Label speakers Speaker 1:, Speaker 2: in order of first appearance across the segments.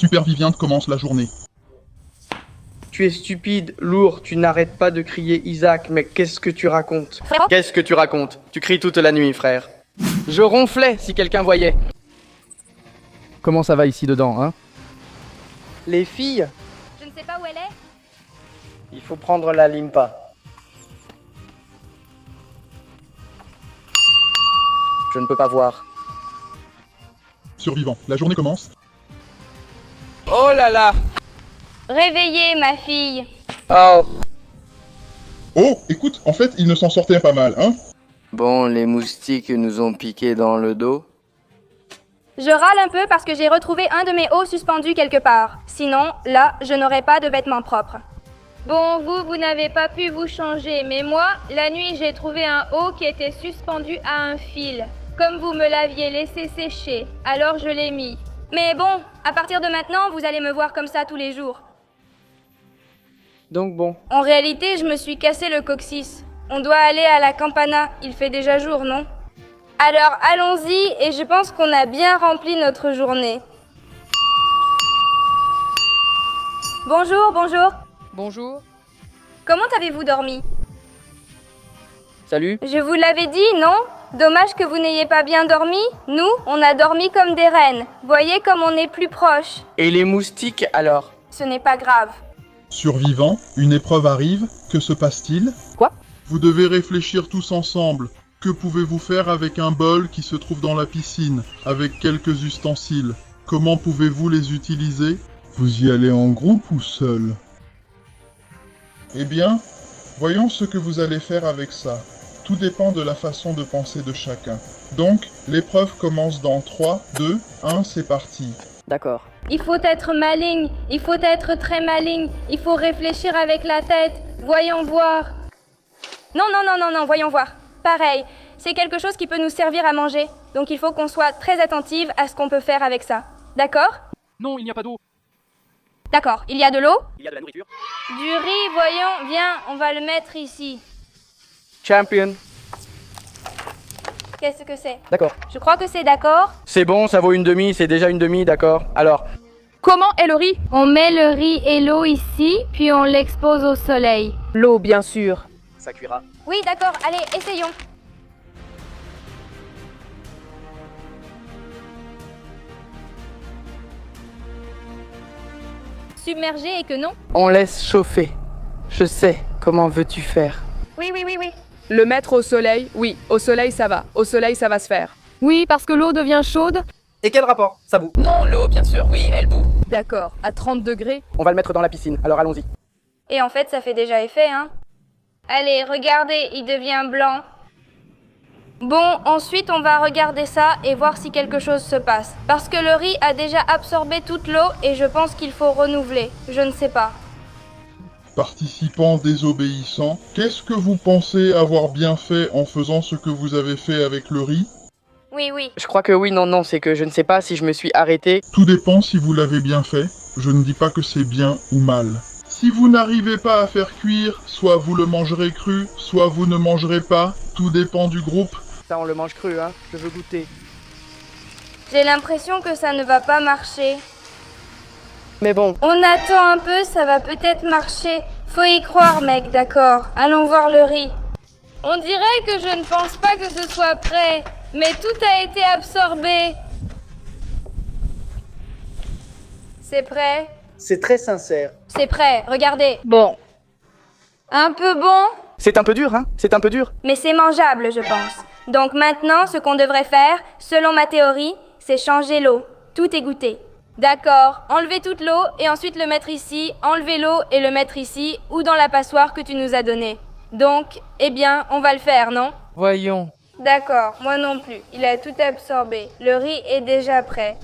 Speaker 1: superviviente commence la journée.
Speaker 2: Tu es stupide, lourd, tu n'arrêtes pas de crier Isaac, mais qu'est-ce que tu racontes? Qu'est-ce que tu racontes? Tu cries toute la nuit, frère. Je ronflais si quelqu'un voyait.
Speaker 3: Comment ça va ici dedans, hein?
Speaker 2: Les filles,
Speaker 4: Je ne sais pas où elle est.
Speaker 2: il faut prendre la limpa. Je ne peux pas voir.
Speaker 1: Survivant, la journée commence.
Speaker 2: Oh là là!
Speaker 4: Réveillez, ma fille.
Speaker 2: Oh!
Speaker 1: Oh, écoute, en fait, il ne s'en sortait pas mal, hein?
Speaker 2: Bon, les moustiques nous ont piqué dans le dos.
Speaker 4: Je râle un peu parce que j'ai retrouvé un de mes hauts suspendus quelque part. Sinon, là, je n'aurais pas de vêtements propres.
Speaker 5: Bon, vous n'avez pas pu vous changer, mais moi, la nuit, j'ai trouvé un haut qui était suspendu à un fil. Comme vous me l'aviez laissé sécher, alors je l'ai mis.
Speaker 4: Mais bon, à partir de maintenant, vous allez me voir comme ça tous les jours.
Speaker 2: Donc bon.
Speaker 4: En réalité, je me suis cassé le coccyx. On doit aller à la campana, il fait déjà jour, non? Alors allons-y, et je pense qu'on a bien rempli notre journée. Bonjour, bonjour.
Speaker 2: Bonjour.
Speaker 4: Comment avez-vous dormi?
Speaker 2: Salut.
Speaker 4: Je vous l'avais dit, non? Dommage que vous n'ayez pas bien dormi. Nous, on a dormi comme des reines. Voyez comme on est plus proche.
Speaker 2: Et les moustiques, alors?
Speaker 4: Ce n'est pas grave.
Speaker 1: Survivant, une épreuve arrive, que se passe-t-il?
Speaker 3: Quoi?
Speaker 1: Vous devez réfléchir tous ensemble. Que pouvez-vous faire avec un bol qui se trouve dans la piscine, avec quelques ustensiles? Comment pouvez-vous les utiliser? Vous y allez en groupe ou seul? Eh bien, voyons ce que vous allez faire avec ça. Tout dépend de la façon de penser de chacun. Donc, l'épreuve commence dans 3, 2, 1, c'est parti.
Speaker 2: D'accord.
Speaker 5: Il faut être maligne, il faut être très maligne, il faut réfléchir avec la tête. Voyons voir.
Speaker 4: Non, non, non, non, non, voyons voir. Pareil, c'est quelque chose qui peut nous servir à manger. Donc il faut qu'on soit très attentive à ce qu'on peut faire avec ça. D'accord?
Speaker 3: Non, il n'y a pas d'eau.
Speaker 4: D'accord, il y a de l'eau?
Speaker 2: Il y a de la nourriture.
Speaker 5: Du riz, voyons, viens, on va le mettre ici.
Speaker 2: Champion.
Speaker 4: Qu'est-ce que c'est?
Speaker 2: D'accord.
Speaker 4: Je crois que c'est d'accord.
Speaker 2: C'est bon, ça vaut une demi, c'est déjà une demi, d'accord. Alors,
Speaker 6: Comment est le riz?
Speaker 5: On met le riz et l'eau ici, puis on l'expose au soleil.
Speaker 6: L'eau, bien sûr.
Speaker 2: ça cuira.
Speaker 4: Oui, d'accord, allez, essayons.
Speaker 5: Submergé et que non?
Speaker 2: On laisse chauffer. Je sais, comment veux-tu faire?
Speaker 4: Oui, oui, oui, oui.
Speaker 6: Le mettre au soleil? Oui, au soleil ça va. Au soleil ça va se faire. Oui, parce que l'eau devient chaude?
Speaker 2: Et quel rapport? Ça bout.
Speaker 3: Non, l'eau, bien sûr, oui, elle bout.
Speaker 6: D'accord, à 30 degrés.
Speaker 2: On va le mettre dans la piscine, alors allons-y.
Speaker 4: Et en fait, ça fait déjà effet, hein.
Speaker 5: Allez, regardez, il devient blanc.
Speaker 4: Bon, ensuite, on va regarder ça et voir si quelque chose se passe. Parce que le riz a déjà absorbé toute l'eau et je pense qu'il faut renouveler. Je ne sais pas.
Speaker 1: Participants désobéissants, qu'est-ce que vous pensez avoir bien fait en faisant ce que vous avez fait avec le riz?
Speaker 4: Oui, oui.
Speaker 2: Je crois que oui, non, c'est que je ne sais pas si je me suis arrêté.
Speaker 1: Tout dépend si vous l'avez bien fait. Je ne dis pas que c'est bien ou mal. Si vous n'arrivez pas à faire cuire, soit vous le mangerez cru, soit vous ne mangerez pas. Tout dépend du groupe.
Speaker 2: Ça, on le mange cru, hein. Je veux goûter.
Speaker 4: J'ai l'impression que ça ne va pas marcher.
Speaker 2: Mais bon,
Speaker 4: On attend un peu, ça va peut-être marcher. Faut y croire, mec, d'accord. Allons voir le riz.
Speaker 5: On dirait que je ne pense pas que ce soit prêt, mais tout a été absorbé.
Speaker 4: C'est prêt?
Speaker 2: c'est très sincère.
Speaker 4: C'est prêt, regardez.
Speaker 5: Bon.
Speaker 4: Un peu bon,
Speaker 2: C'est un peu dur, hein. C'est un peu dur.
Speaker 4: mais c'est mangeable, je pense. Donc maintenant, ce qu'on devrait faire, selon ma théorie, c'est changer l'eau. Tout égoutter. D'accord, enlever toute l'eau et ensuite le mettre ici, enlever l'eau et le mettre ici ou dans la passoire que tu nous as donnée. Donc, eh bien, on va le faire, non?
Speaker 2: Voyons.
Speaker 4: D'accord, moi non plus. Il a tout absorbé. Le riz est déjà prêt.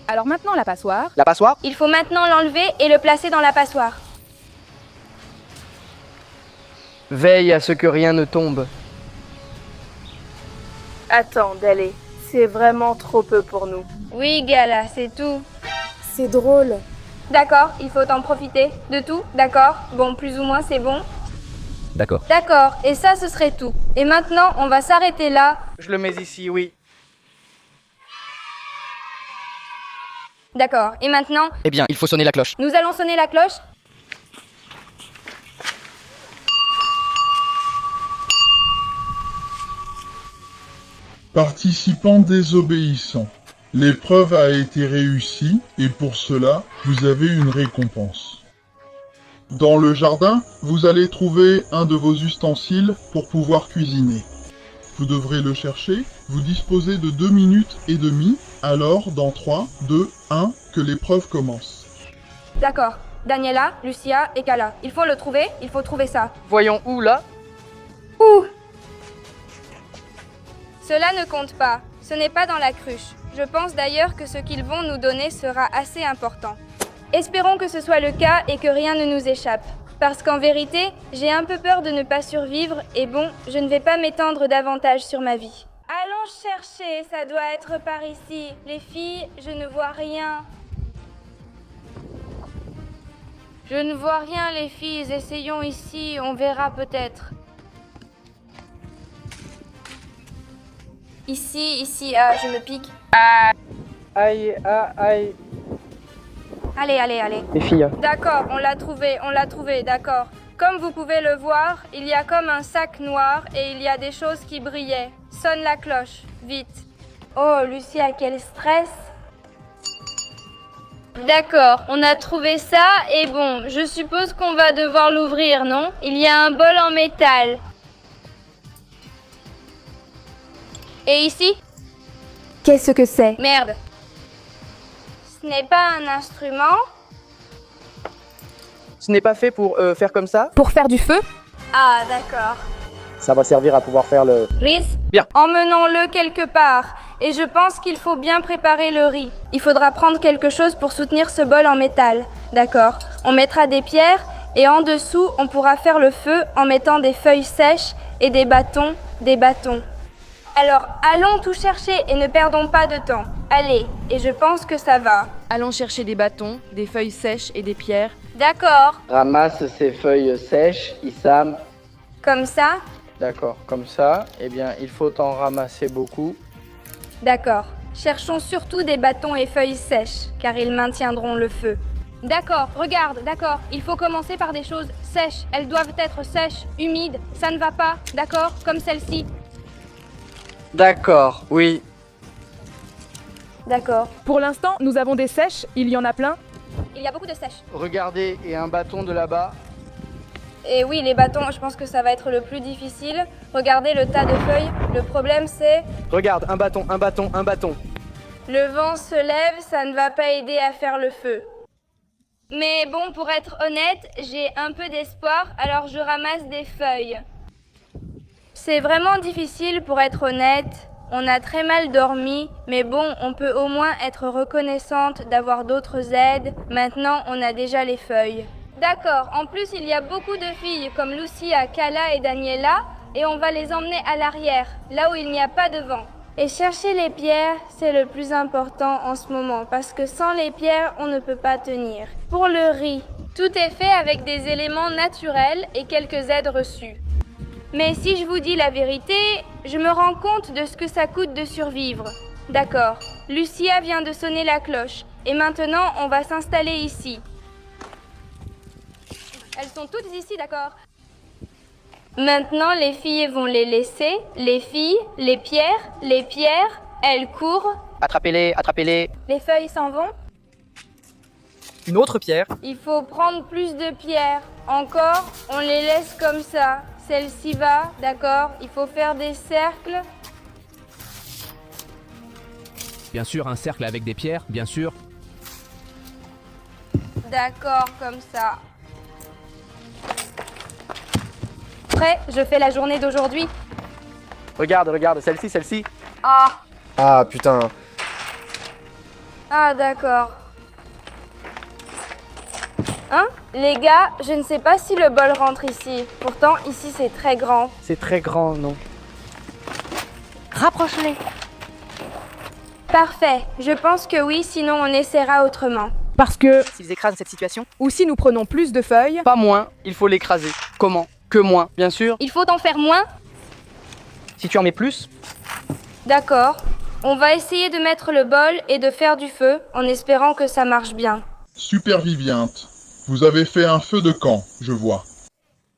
Speaker 6: Alors maintenant la passoire.
Speaker 2: La passoire?
Speaker 4: Il faut maintenant l'enlever et le placer dans la passoire.
Speaker 2: Veille à ce que rien ne tombe.
Speaker 7: Attends, Dele, c'est vraiment trop peu pour nous.
Speaker 4: Oui, Gala, c'est tout.
Speaker 7: C'est drôle.
Speaker 4: D'accord, il faut en profiter. De tout, d'accord? Bon, plus ou moins, c'est bon.
Speaker 3: D'accord.
Speaker 4: D'accord, et ça, ce serait tout. Et maintenant, on va s'arrêter là.
Speaker 2: Je le mets ici, oui.
Speaker 4: D'accord. Et maintenant,
Speaker 2: Eh bien, il faut sonner la cloche.
Speaker 4: nous allons sonner la cloche.
Speaker 1: Participants désobéissants. L'épreuve a été réussie et pour cela, vous avez une récompense. Dans le jardin, vous allez trouver un de vos ustensiles pour pouvoir cuisiner. Vous devrez le chercher, vous disposez de 2 minutes et demie, alors dans 3, 2, 1, que l'épreuve commence.
Speaker 4: D'accord. Daniela, Lucia et Kala. Il faut le trouver, il faut trouver ça.
Speaker 2: Voyons où, là?
Speaker 4: Ouh! Cela ne compte pas. Ce n'est pas dans la cruche. Je pense d'ailleurs que ce qu'ils vont nous donner sera assez important. Espérons que ce soit le cas et que rien ne nous échappe. Parce qu'en vérité, j'ai un peu peur de ne pas survivre et bon, je ne vais pas m'étendre davantage sur ma vie. Allons chercher, ça doit être par ici. Les filles, je ne vois rien. Je ne vois rien, les filles. Essayons ici, on verra peut-être. Ici, ah, je me pique.
Speaker 2: Aïe, aïe.
Speaker 4: Allez.
Speaker 2: Les filles.
Speaker 4: D'accord, on l'a trouvé, d'accord. Comme vous pouvez le voir, il y a comme un sac noir et il y a des choses qui brillaient. Sonne la cloche, vite. Oh, Lucia, quel stress. D'accord, on a trouvé ça et bon, je suppose qu'on va devoir l'ouvrir, non? Il y a un bol en métal. Et ici? Qu'est-ce que c'est? Merde. Ce n'est pas un instrument?
Speaker 2: Ce n'est pas fait pour faire comme ça?
Speaker 6: Pour faire du feu?
Speaker 4: Ah, d'accord.
Speaker 2: Ça va servir à pouvoir faire le...
Speaker 4: Riz?
Speaker 2: Bien.
Speaker 4: Emmenons-le quelque part. Et je pense qu'il faut bien préparer le riz. Il faudra prendre quelque chose pour soutenir ce bol en métal. D'accord. On mettra des pierres et en dessous, on pourra faire le feu en mettant des feuilles sèches et des bâtons. Alors, allons tout chercher et ne perdons pas de temps. Allez, et je pense que ça va.
Speaker 6: Allons chercher des bâtons, des feuilles sèches et des pierres.
Speaker 4: D'accord.
Speaker 2: Ramasse ces feuilles sèches, Issam.
Speaker 4: Comme ça?
Speaker 2: D'accord, comme ça. Eh bien, il faut en ramasser beaucoup.
Speaker 4: D'accord. Cherchons surtout des bâtons et feuilles sèches, car ils maintiendront le feu. D'accord, regarde, d'accord. Il faut commencer par des choses sèches. Elles doivent être sèches, humides. Ça ne va pas, d'accord? Comme celle-ci.
Speaker 2: D'accord, oui.
Speaker 4: D'accord.
Speaker 6: Pour l'instant, nous avons des sèches, il y en a plein.
Speaker 4: Il y a beaucoup de sèches.
Speaker 2: Regardez, et un bâton de là-bas.
Speaker 4: Et oui, les bâtons, je pense que ça va être le plus difficile. Regardez le tas de feuilles. Le problème, c'est...
Speaker 2: Regarde, un bâton.
Speaker 4: Le vent se lève, ça ne va pas aider à faire le feu. Mais bon, pour être honnête, j'ai un peu d'espoir, alors je ramasse des feuilles. C'est vraiment difficile pour être honnête. On a très mal dormi, mais bon, on peut au moins être reconnaissante d'avoir d'autres aides. Maintenant, on a déjà les feuilles. D'accord, en plus, il y a beaucoup de filles comme Lucia, Kala et Daniela, et on va les emmener à l'arrière, là où il n'y a pas de vent. Et chercher les pierres, c'est le plus important en ce moment, parce que sans les pierres, on ne peut pas tenir. Pour le riz, tout est fait avec des éléments naturels et quelques aides reçues. Mais si je vous dis la vérité, je me rends compte de ce que ça coûte de survivre. D'accord, Lucia vient de sonner la cloche, et maintenant on va s'installer ici. Elles sont toutes ici, d'accord? Maintenant les filles vont les laisser, les filles, les pierres, elles courent.
Speaker 2: Attrapez-les.
Speaker 4: Les feuilles s'en vont.
Speaker 2: Une autre pierre.
Speaker 4: Il faut prendre plus de pierres. Encore, on les laisse comme ça. Celle-ci va, d'accord? Il faut faire des cercles.
Speaker 3: Bien sûr, un cercle avec des pierres, bien sûr.
Speaker 4: D'accord, comme ça. Prêt? Je fais la journée d'aujourd'hui.
Speaker 2: Regarde, celle-ci.
Speaker 4: Ah,
Speaker 8: Ah putain.
Speaker 4: ah d'accord. Hein? Les gars, je ne sais pas si le bol rentre ici. Pourtant, ici, c'est très grand.
Speaker 2: C'est très grand, non?
Speaker 4: Rapproche-les. Parfait. Je pense que oui, sinon on essaiera autrement.
Speaker 6: Parce que...
Speaker 2: S'ils écrasent cette situation?
Speaker 6: Ou si nous prenons plus de feuilles...
Speaker 2: Pas moins, il faut l'écraser. Comment? Que moins, bien sûr.
Speaker 4: Il faut en faire moins?
Speaker 2: Si tu en mets plus,
Speaker 4: D'accord. On va essayer de mettre le bol et de faire du feu, en espérant que ça marche bien.
Speaker 1: Superviviente, vous avez fait un feu de camp, je vois.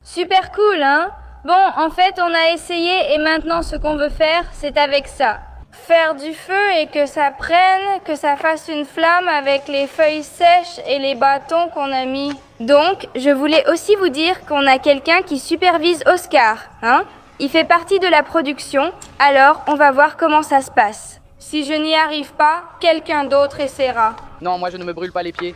Speaker 4: Super cool, hein? Bon, en fait, on a essayé et maintenant ce qu'on veut faire, c'est avec ça. Faire du feu et que ça prenne, que ça fasse une flamme avec les feuilles sèches et les bâtons qu'on a mis. Donc, je voulais aussi vous dire qu'on a quelqu'un qui supervise Oscar, hein? Il fait partie de la production, alors on va voir comment ça se passe. Si je n'y arrive pas, quelqu'un d'autre essaiera.
Speaker 2: Non, moi je ne me brûle pas les pieds.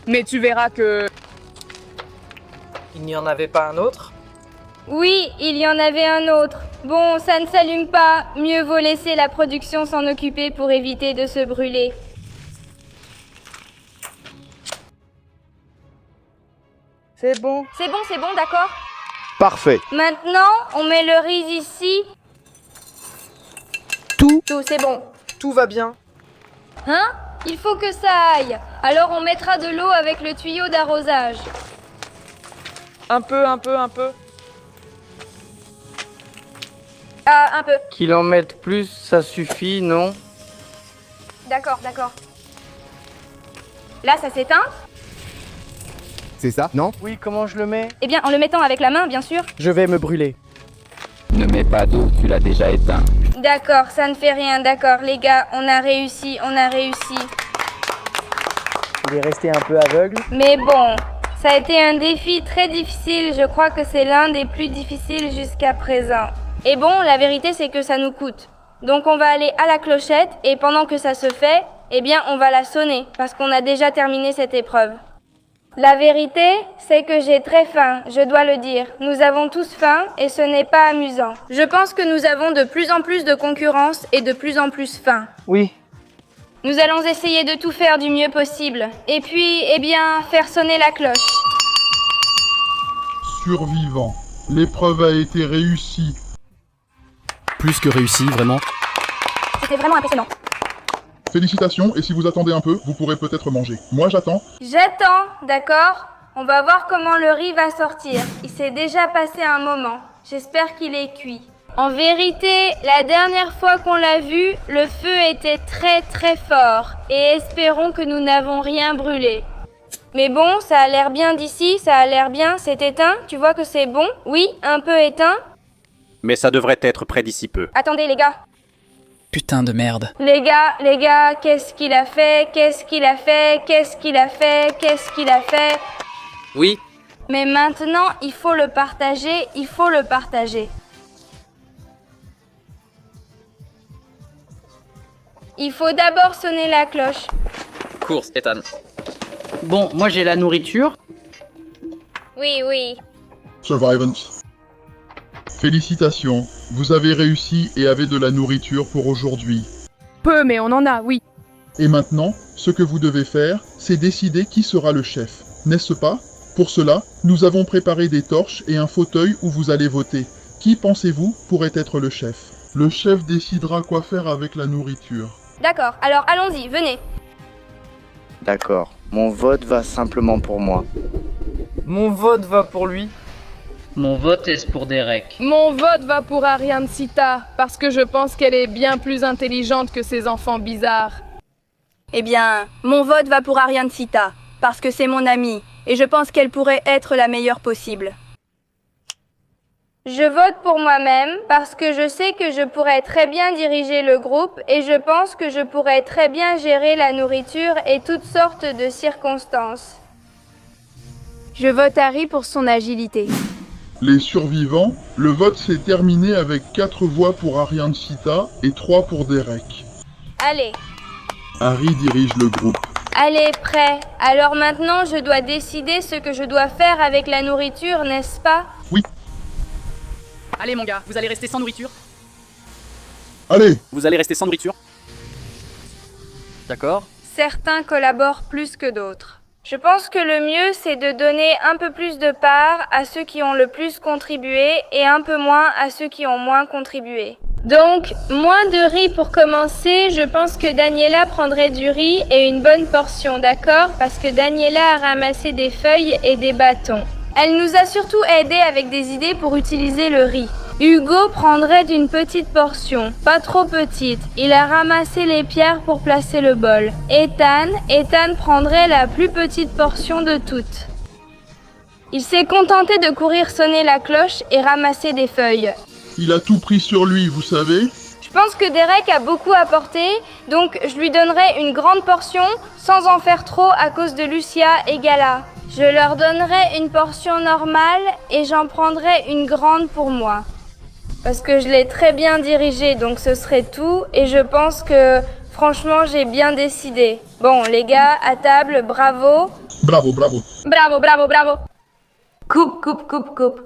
Speaker 6: Mais tu verras que...
Speaker 8: Il n'y en avait pas un autre?
Speaker 4: Oui, il y en avait un autre. Bon, ça ne s'allume pas. Mieux vaut laisser la production s'en occuper pour éviter de se brûler.
Speaker 2: C'est bon.
Speaker 4: C'est bon, d'accord?
Speaker 2: Parfait.
Speaker 4: Maintenant, on met le riz ici.
Speaker 2: Tout
Speaker 4: C'est bon.
Speaker 8: Tout va bien.
Speaker 4: Hein? Il faut que ça aille. Alors on mettra de l'eau avec le tuyau d'arrosage.
Speaker 8: Un peu.
Speaker 4: Ah, un peu.
Speaker 2: Qu'il en mette plus, ça suffit, non?
Speaker 4: D'accord. Là, ça s'éteint?
Speaker 3: C'est ça, non?
Speaker 2: Oui, comment je le mets?
Speaker 4: Eh bien, en le mettant avec la main, bien sûr.
Speaker 2: Je vais me brûler.
Speaker 9: Ne mets pas d'eau, tu l'as déjà éteint.
Speaker 4: D'accord, ça ne fait rien. D'accord, les gars, on a réussi.
Speaker 2: Il est resté un peu aveugle.
Speaker 4: Mais bon, ça a été un défi très difficile. Je crois que c'est l'un des plus difficiles jusqu'à présent. Et bon, la vérité, c'est que ça nous coûte. Donc on va aller à la clochette et pendant que ça se fait, eh bien, on va la sonner parce qu'on a déjà terminé cette épreuve. La vérité, c'est que j'ai très faim, je dois le dire. Nous avons tous faim et ce n'est pas amusant. Je pense que nous avons de plus en plus de concurrence et de plus en plus faim.
Speaker 2: Oui.
Speaker 4: Nous allons essayer de tout faire du mieux possible. Et puis, eh bien, faire sonner la cloche.
Speaker 1: Survivant, l'épreuve a été réussie.
Speaker 3: Plus que réussi, vraiment.
Speaker 4: C'était vraiment impressionnant.
Speaker 1: Félicitations, et si vous attendez un peu, vous pourrez peut-être manger. Moi j'attends.
Speaker 4: J'attends, d'accord? On va voir comment le riz va sortir. Il s'est déjà passé un moment. J'espère qu'il est cuit. En vérité, la dernière fois qu'on l'a vu, le feu était très très fort. Et espérons que nous n'avons rien brûlé. Mais bon, ça a l'air bien d'ici, ça a l'air bien. C'est éteint? Tu vois que c'est bon? Oui, un peu éteint.
Speaker 10: Mais ça devrait être près d'ici peu.
Speaker 4: Attendez les gars.
Speaker 8: Putain de merde.
Speaker 4: Les gars, qu'est-ce qu'il a fait?
Speaker 8: Oui.
Speaker 4: Mais maintenant, il faut le partager. Il faut d'abord sonner la cloche.
Speaker 8: Course, Ethan.
Speaker 2: Bon, moi j'ai la nourriture.
Speaker 4: Oui.
Speaker 1: Survivance. Félicitations, vous avez réussi et avez de la nourriture pour aujourd'hui.
Speaker 6: Peu, mais on en a, oui.
Speaker 1: Et maintenant, ce que vous devez faire, c'est décider qui sera le chef, n'est-ce pas? Pour cela, nous avons préparé des torches et un fauteuil où vous allez voter. Qui pensez-vous pourrait être le chef? Le chef décidera quoi faire avec la nourriture.
Speaker 4: D'accord, alors allons-y, venez.
Speaker 2: D'accord. Mon vote va simplement pour moi.
Speaker 8: Mon vote va pour lui.
Speaker 11: Mon vote est pour Derek.
Speaker 6: Mon vote va pour Ariane Sita, parce que je pense qu'elle est bien plus intelligente que ces enfants bizarres.
Speaker 12: Eh bien, mon vote va pour Ariane Sita, parce que c'est mon amie, et je pense qu'elle pourrait être la meilleure possible.
Speaker 4: Je vote pour moi-même parce que je sais que je pourrais très bien diriger le groupe et je pense que je pourrais très bien gérer la nourriture et toutes sortes de circonstances.
Speaker 12: Je vote Harry pour son agilité.
Speaker 1: Les survivants, le vote s'est terminé avec 4 voix pour Ariane Sita et 3 pour Derek.
Speaker 4: Allez.
Speaker 1: Harry dirige le groupe.
Speaker 4: Allez, prêt. Alors maintenant, je dois décider ce que je dois faire avec la nourriture, n'est-ce pas?
Speaker 1: Oui.
Speaker 8: Allez mon gars, vous allez rester sans nourriture.
Speaker 1: Allez.
Speaker 10: Vous allez rester sans nourriture.
Speaker 8: D'accord.
Speaker 4: Certains collaborent plus que d'autres. Je pense que le mieux, c'est de donner un peu plus de part à ceux qui ont le plus contribué et un peu moins à ceux qui ont moins contribué. Donc, moins de riz pour commencer, je pense que Daniela prendrait du riz et une bonne portion, d'accord? Parce que Daniela a ramassé des feuilles et des bâtons. Elle nous a surtout aidés avec des idées pour utiliser le riz. Hugo prendrait une petite portion, pas trop petite. Il a ramassé les pierres pour placer le bol. Ethan prendrait la plus petite portion de toutes. Il s'est contenté de courir sonner la cloche et ramasser des feuilles.
Speaker 1: Il a tout pris sur lui, vous savez?
Speaker 4: Je pense que Derek a beaucoup apporté, donc je lui donnerai une grande portion sans en faire trop à cause de Lucia et Gala. Je leur donnerai une portion normale et j'en prendrai une grande pour moi. Parce que je l'ai très bien dirigé, donc ce serait tout. Et je pense que, franchement, j'ai bien décidé. Bon, les gars, à table, bravo.
Speaker 1: Bravo, bravo.
Speaker 4: Bravo, bravo, bravo. Coupe, coupe, coupe, coupe.